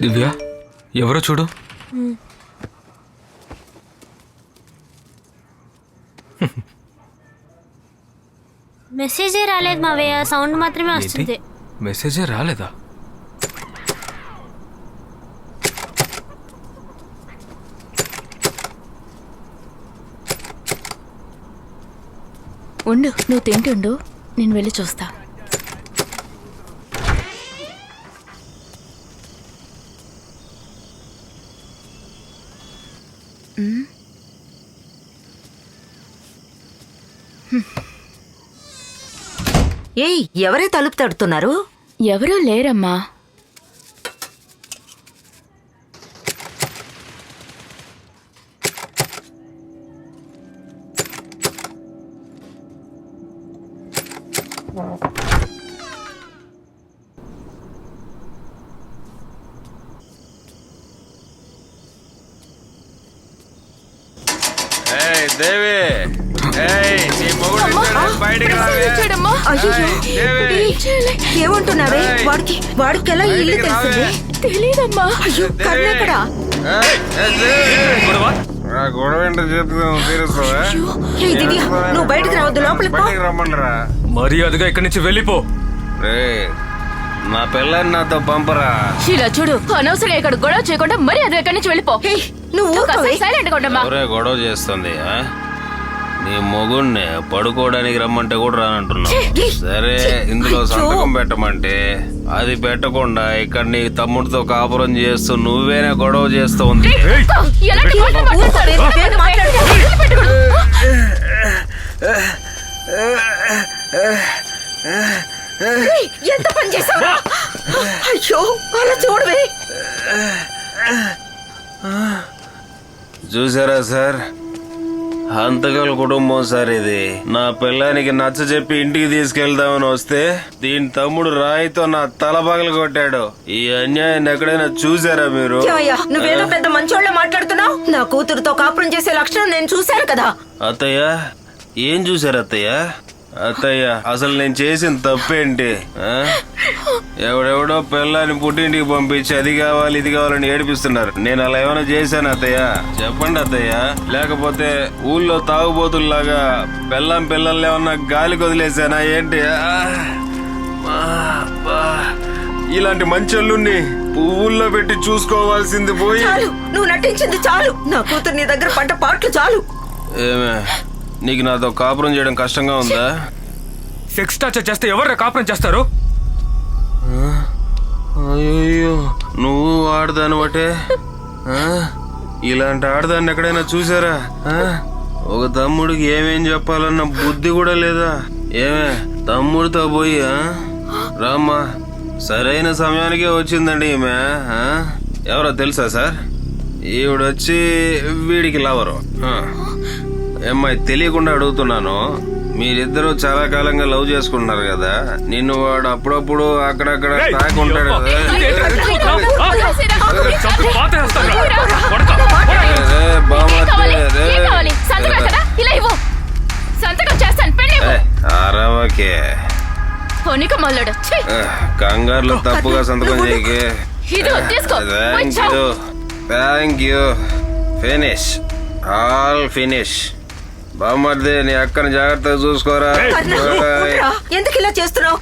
దివ్య, ఎవరో చూడు. మెసేజే రాలేదు మావయ్య, సౌండ్ మాత్రమే వస్తుంది. మెసేజే రాలేదా? ఉండు, నువ్వు తింటుండు, నేను వెళ్ళి చూస్తా. ఏయ్, ఎవరే తలుపు తడుతున్నారు? ఎవరూ లేరమ్మా. దేవి, బయటికి ఏమంటున్నావే? వాడికి ఎలా ఇల్లు తెలిసింది? తెలీదమ్మా. అయ్యో, కర్ణెక్కడా? గొడవ ఏంటో చెప్తాను, తీరుస్తావా? దివ్య, నువ్వు బయటకు రావద్దు, లోపలికి పో. బయటికి రమ్మంటారా? మర్యాదగా ఇక్కడి నుంచి వెళ్ళిపో. నా పిల్లని నాతో పంపరా. ఇలా చూడు, అనవసరంగా ఇక్కడ గొడవ చేయకుండా మరి అది ఎక్కడి నుంచి వెళ్ళిపో. నువ్వు సైలెంట్ గా ఉండమ్మా. ఎవరే గొడవ చేస్తుంది? నీ మొగుణ్ణి పడుకోవడానికి రమ్మంటే కూడా రానంటున్నావు. సరే, ఇందులో సంతకం పెట్టమంటే అది పెట్టకుండా ఇక్కడ నీ తమ్ముడితో కాపురం చేస్తూ నువ్వేనే గొడవ చేస్తూ ఉంది. ఎంత పని చేశావు? అయ్యో, అలా చూడవే. చూసారా సార్, హంతకుల కుటుంబం సార్ ఇది. నా పిల్లానికి నచ్చ చెప్పి ఇంటికి తీసుకెళ్దామని వస్తే దీని తమ్ముడు రాయితో నా తల పగలు కొట్టాడు. ఈ అన్యాయాన్ని ఎక్కడైనా చూసారా మీరు? నువ్వేదో పెద్ద మంచోళ్ళ మాట్లాడుతున్నావు. నా కూతురుతో కాపురం చేసే లక్షణం నేను చూశాను కదా. అత్తయ్య, ఏం చూసారు అత్తయ్య? అత్తయ్య, అసలు నేను చేసిన తప్పేంటి? ఎవడెవడో పిల్లాన్ని పుట్టింటికి పంపించి అది కావాలి ఇది కావాలని ఏడిపిస్తున్నారు. నేను అలా ఏమైనా చేశాను అత్తయ్య? చెప్పండి అత్తయ్య. లేకపోతే ఊళ్ళో తాగుబోతుల్లాగా పిల్లల్ని ఏమన్నా గాలికి వదిలేసానా ఏంటి? ఇలాంటి మంచోళ్ళుని పువ్వుల్లో పెట్టి చూసుకోవాల్సింది పోయి. నువ్వు నటించింది చాలు. నా కూతురు నీ దగ్గర పడ్డ పాటలు చాలు. ఏమే, నీకు నాతో కాపురం చేయడం కష్టంగా ఉందా? సెక్స్ టార్చర్ చేస్తే ఎవరు కాపురం చేస్తారు? అయ్యో, నువ్వు ఆడదాని బట్టే. ఇలాంటి ఆడదాన్ని ఎక్కడైనా చూసారా? ఒక తమ్ముడికి ఏమేం చెప్పాలన్న బుద్ధి కూడా లేదా? ఏమే, తమ్ముడితో పోయి రామ్మా. సరైన సమయానికే వచ్చిందండి ఈమె. ఎవరో తెలుసా సార్? ఈవిడొచ్చి వీడికి లవరు. ఏమ్మాయి, తెలియకుండా అడుగుతున్నాను. మీరిద్దరూ చాలా కాలంగా లవ్ చేసుకుంటున్నారు కదా. నిన్ను వాడు అప్పుడప్పుడు అక్కడక్కడ తాకుంటాడు కదా. అరవకే, కంగారులో తప్పుగా సంతకం చేయకే. Thank you. Finish, all finish. బామ్మర్ది, నీ అక్కని జాగ్రత్తగా చూసుకోరా. ఎందుకు ఇలా చేస్తున్నావు?